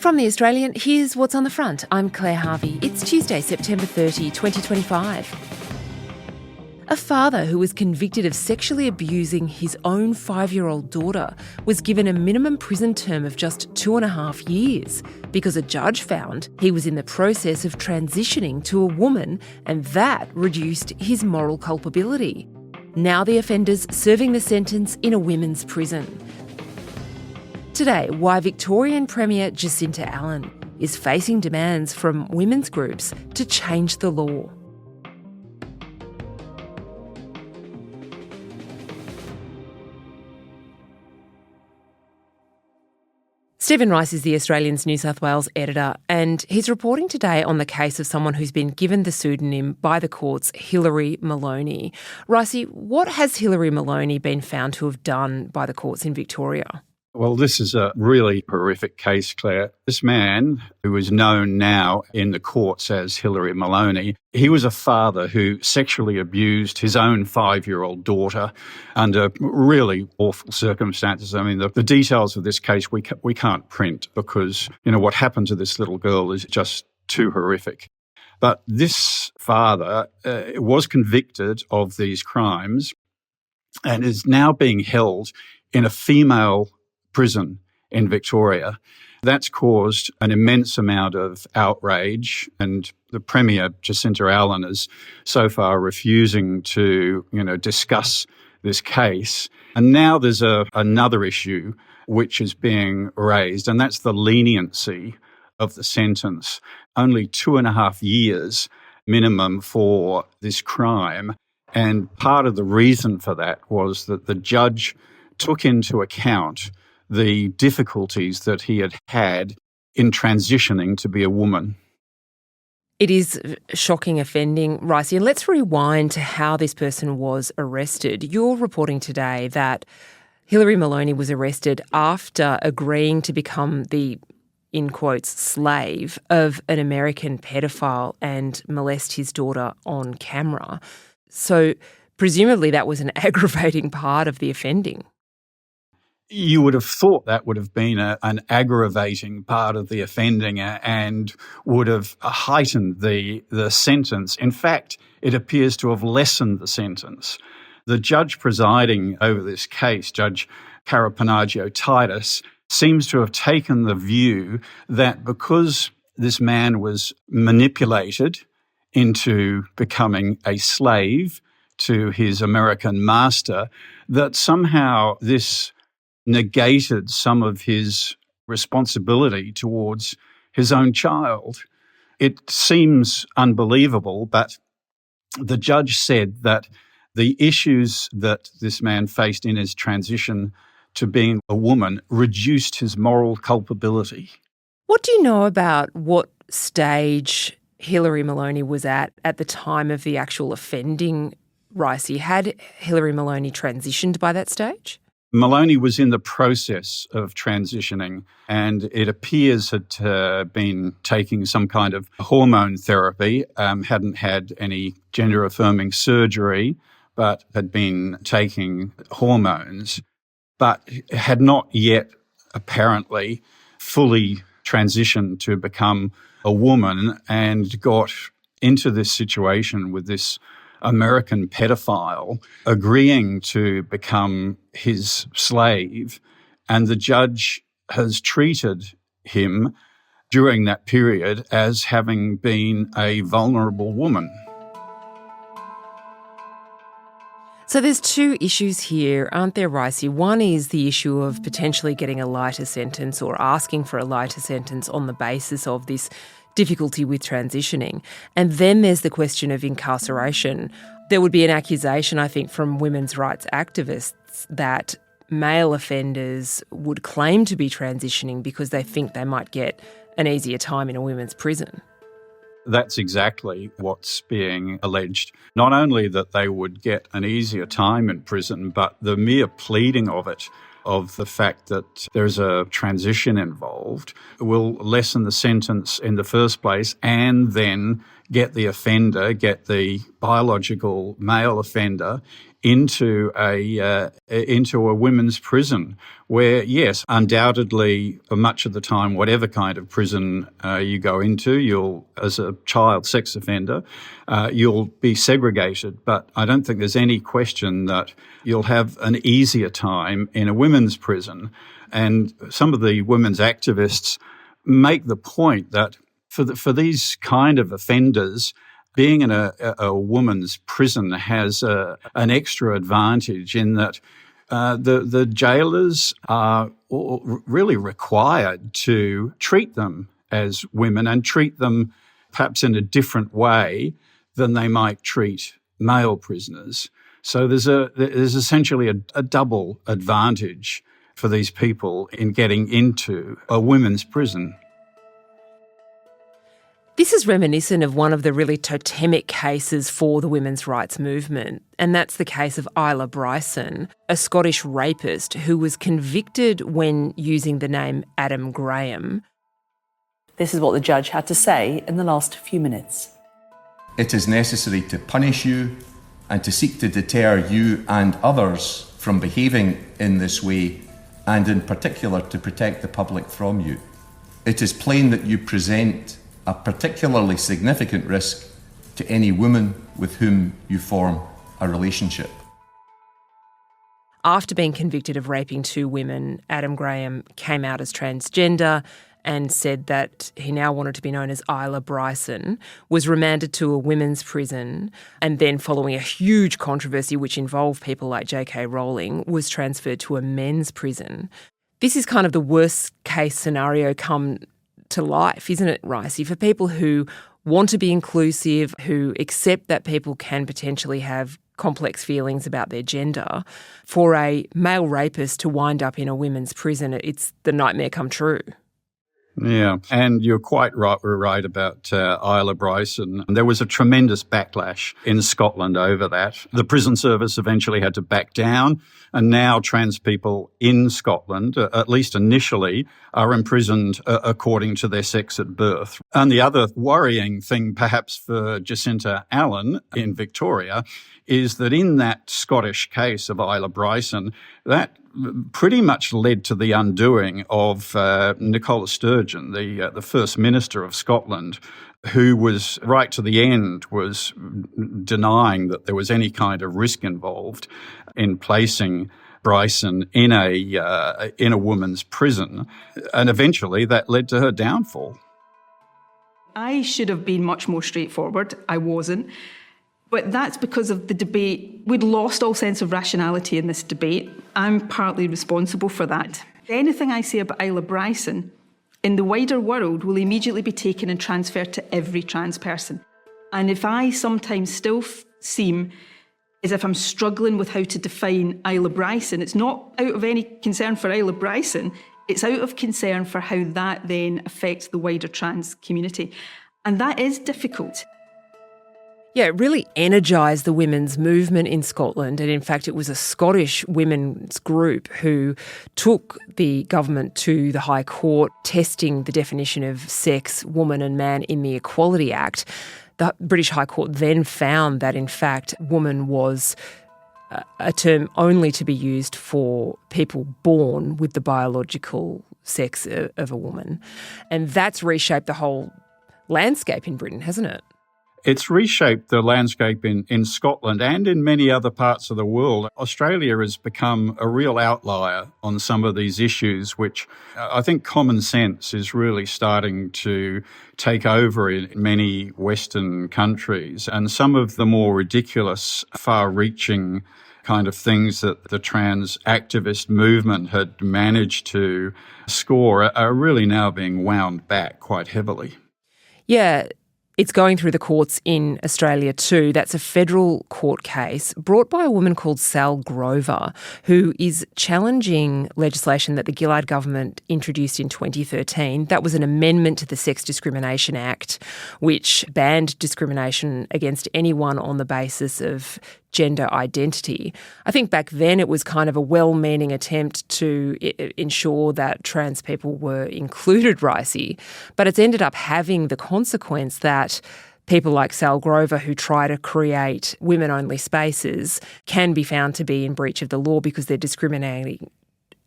From The Australian, here's what's on the front. I'm Claire Harvey. It's Tuesday, September 30, 2025. A father who was convicted of sexually abusing his own 5-year-old daughter was given a minimum prison term of just 2.5 years because a judge found he was in the process of transitioning to a woman, and that reduced his moral culpability. Now the offender's serving the sentence in a women's prison. Today, why Victorian Premier Jacinta Allen is facing demands from women's groups to change the law. Stephen Rice is The Australian's New South Wales editor, and he's reporting today on the case of someone who's been given the pseudonym by the courts, Hillary Maloney. Ricey, what has Hillary Maloney been found to have done by the courts in Victoria? Well, this is a really horrific case, Claire. This man, who is known now in the courts as Hillary Maloney, he was a father who sexually abused his own 5-year-old daughter under really awful circumstances. I mean, the details of this case we can't print because, what happened to this little girl is just too horrific. But this father was convicted of these crimes and is now being held in a female prison in Victoria. That's caused an immense amount of outrage, and the Premier, Jacinta Allen, is so far refusing to, discuss this case. And now there's another issue which is being raised, and that's the leniency of the sentence. Only 2.5 years minimum for this crime. And part of the reason for that was that the judge took into account the difficulties that he had in transitioning to be a woman. It is shocking offending, Ricey. And let's rewind to how this person was arrested. You're reporting today that Hillary Maloney was arrested after agreeing to become the, in quotes, slave of an American pedophile and molest his daughter on camera. So presumably that was an aggravating part of the offending. You would have thought that would have been an aggravating part of the offending and would have heightened the sentence. In fact, it appears to have lessened the sentence. The judge presiding over this case, Judge Carapanaggio-Titus, seems to have taken the view that because this man was manipulated into becoming a slave to his American master, that somehow this negated some of his responsibility towards his own child. It seems unbelievable, but the judge said that the issues that this man faced in his transition to being a woman reduced his moral culpability. What do you know about what stage Hillary Maloney was at the time of the actual offending, Ricey? Had Hillary Maloney transitioned by that stage? Maloney was in the process of transitioning, and it appears had been taking some kind of hormone therapy, hadn't had any gender-affirming surgery, but had been taking hormones, but had not yet apparently fully transitioned to become a woman, and got into this situation with this American pedophile agreeing to become his slave, and the judge has treated him during that period as having been a vulnerable woman. So there's two issues here, aren't there, Ricey? One is the issue of potentially getting a lighter sentence or asking for a lighter sentence on the basis of this difficulty with transitioning. And then there's the question of incarceration. There would be an accusation, I think, from women's rights activists that male offenders would claim to be transitioning because they think they might get an easier time in a women's prison. That's exactly what's being alleged. Not only that they would get an easier time in prison, but the mere pleading of it, of the fact that there's a transition involved, will lessen the sentence in the first place and then get the biological male offender into a women's prison where, yes, undoubtedly, for much of the time, whatever kind of prison you go into, as a child sex offender, you'll be segregated. But I don't think there's any question that you'll have an easier time in a women's prison. And some of the women's activists make the point that for these kind of offenders, being in a woman's prison has an extra advantage in that the jailers are really required to treat them as women and treat them perhaps in a different way than they might treat male prisoners. So there's essentially a double advantage for these people in getting into a women's prison. This is reminiscent of one of the really totemic cases for the women's rights movement, and that's the case of Isla Bryson, a Scottish rapist who was convicted when using the name Adam Graham. This is what the judge had to say in the last few minutes. It is necessary to punish you and to seek to deter you and others from behaving in this way, and in particular to protect the public from you. It is plain that you present a particularly significant risk to any woman with whom you form a relationship. After being convicted of raping 2 women, Adam Graham came out as transgender and said that he now wanted to be known as Isla Bryson, was remanded to a women's prison, and then following a huge controversy which involved people like J.K. Rowling, was transferred to a men's prison. This is kind of the worst case scenario come to life, isn't it, Ricey? For people who want to be inclusive, who accept that people can potentially have complex feelings about their gender, for a male rapist to wind up in a women's prison, it's the nightmare come true. Yeah, and you're quite right about Isla Bryson. There was a tremendous backlash in Scotland over that. The prison service eventually had to back down, and now trans people in Scotland, at least initially, are imprisoned according to their sex at birth. And the other worrying thing, perhaps for Jacinta Allen in Victoria, is that in that Scottish case of Isla Bryson, that pretty much led to the undoing of Nicola Sturgeon, the First Minister of Scotland, who was right to the end was denying that there was any kind of risk involved in placing Bryson in a woman's prison, and eventually that led to her downfall. I should have been much more straightforward. I wasn't. But that's because of the debate. We'd lost all sense of rationality in this debate. I'm partly responsible for that. Anything I say about Isla Bryson in the wider world will immediately be taken and transferred to every trans person. And if I sometimes still seem as if I'm struggling with how to define Isla Bryson, it's not out of any concern for Isla Bryson, it's out of concern for how that then affects the wider trans community. And that is difficult. Yeah, it really energised the women's movement in Scotland, and in fact it was a Scottish women's group who took the government to the High Court, testing the definition of sex, woman and man in the Equality Act. The British High Court then found that in fact woman was a term only to be used for people born with the biological sex of a woman. And that's reshaped the whole landscape in Britain, hasn't it? It's reshaped the landscape in Scotland and in many other parts of the world. Australia has become a real outlier on some of these issues, which I think common sense is really starting to take over in many Western countries. And some of the more ridiculous, far-reaching kind of things that the trans activist movement had managed to score are really now being wound back quite heavily. Yeah. It's going through the courts in Australia too. That's a federal court case brought by a woman called Sal Grover, who is challenging legislation that the Gillard government introduced in 2013. That was an amendment to the Sex Discrimination Act, which banned discrimination against anyone on the basis of gender identity. I think back then it was kind of a well-meaning attempt to ensure that trans people were included, Ricey, but it's ended up having the consequence that people like Sal Grover, who try to create women-only spaces, can be found to be in breach of the law because they're discriminating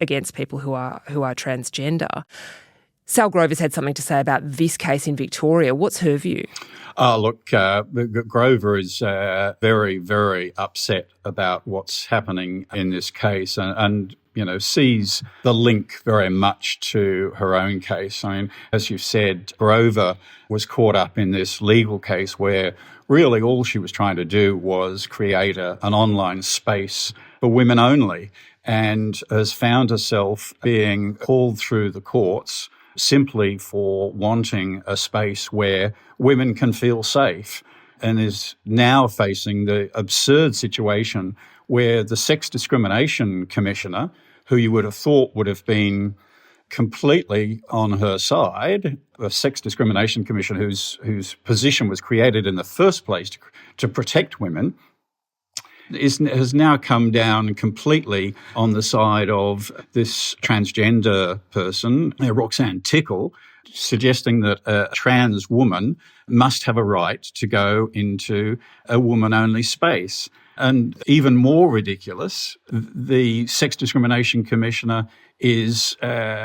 against people who are transgender. Sal Grover's had something to say about this case in Victoria. What's her view? Look, Grover is very, very upset about what's happening in this case and sees the link very much to her own case. I mean, as you've said, Grover was caught up in this legal case where really all she was trying to do was create an online space for women only, and has found herself being called through the courts simply for wanting a space where women can feel safe, and is now facing the absurd situation where the Sex Discrimination Commissioner, who you would have thought would have been completely on her side, a Sex Discrimination Commission whose position was created in the first place to protect women, has now come down completely on the side of this transgender person, Roxanne Tickle, suggesting that a trans woman must have a right to go into a woman-only space. And even more ridiculous, the Sex Discrimination Commissioner is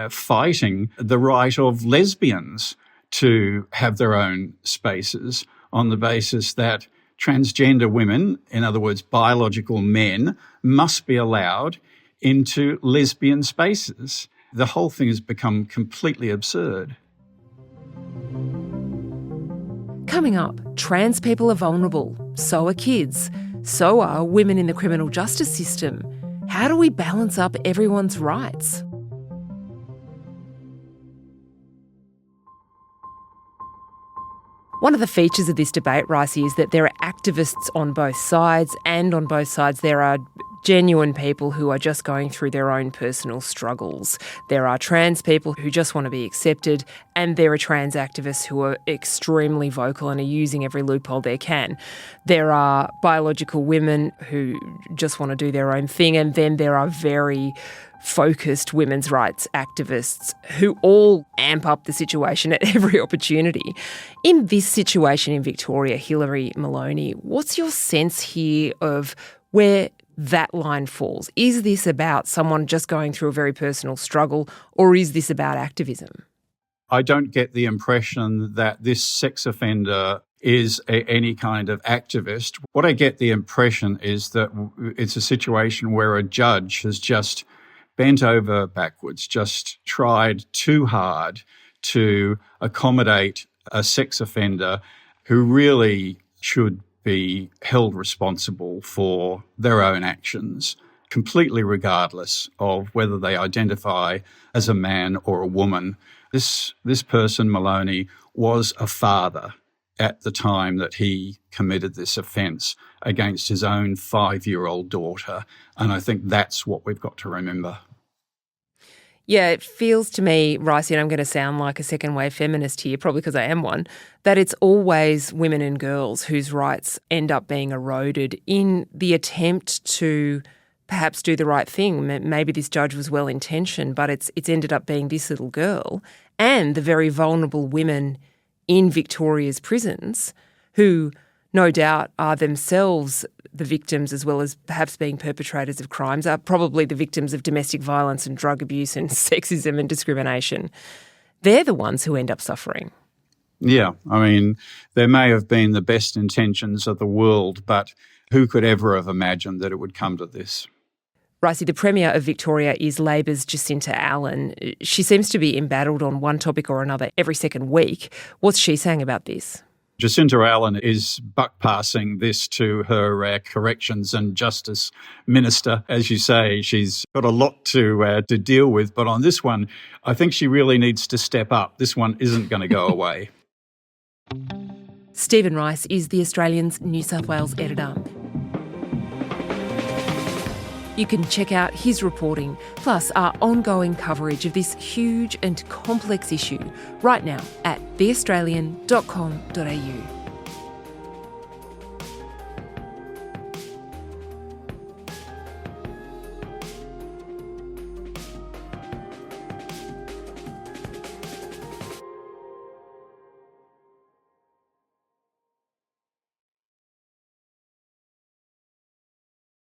fighting the right of lesbians to have their own spaces on the basis that transgender women, in other words, biological men, must be allowed into lesbian spaces. The whole thing has become completely absurd. Coming up, trans people are vulnerable. So are kids. So are women in the criminal justice system. How do we balance up everyone's rights? One of the features of this debate, Ricey, is that there are activists on both sides, and on both sides there are genuine people who are just going through their own personal struggles. There are trans people who just want to be accepted, and there are trans activists who are extremely vocal and are using every loophole they can. There are biological women who just want to do their own thing, and then there are very focused women's rights activists who all amp up the situation at every opportunity. In this situation in Victoria, Hillary Maloney, what's your sense here of where that line falls? Is this about someone just going through a very personal struggle, or is this about activism? I don't get the impression that this sex offender is any kind of activist. What I get the impression is that it's a situation where a judge has just bent over backwards, just tried too hard to accommodate a sex offender who really should be held responsible for their own actions, completely regardless of whether they identify as a man or a woman. This person, Maloney, was a father at the time that he committed this offence against his own 5-year-old daughter. And I think that's what we've got to remember. Yeah, it feels to me, Ricey, and I'm going to sound like a second-wave feminist here, probably because I am one, that it's always women and girls whose rights end up being eroded in the attempt to perhaps do the right thing. Maybe this judge was well-intentioned, but it's ended up being this little girl and the very vulnerable women in Victoria's prisons who no doubt are themselves the victims, as well as perhaps being perpetrators of crimes, are probably the victims of domestic violence and drug abuse and sexism and discrimination. They're the ones who end up suffering. Yeah, I mean, there may have been the best intentions of the world, but who could ever have imagined that it would come to this? Ricey, the Premier of Victoria is Labor's Jacinta Allen. She seems to be embattled on one topic or another every second week. What's she saying about this? Jacinta Allen is buck-passing this to her Corrections and Justice Minister. As you say, she's got a lot to deal with, but on this one, I think she really needs to step up. This one isn't going to go away. Stephen Rice is The Australian's New South Wales editor. You can check out his reporting, plus our ongoing coverage of this huge and complex issue right now at theaustralian.com.au.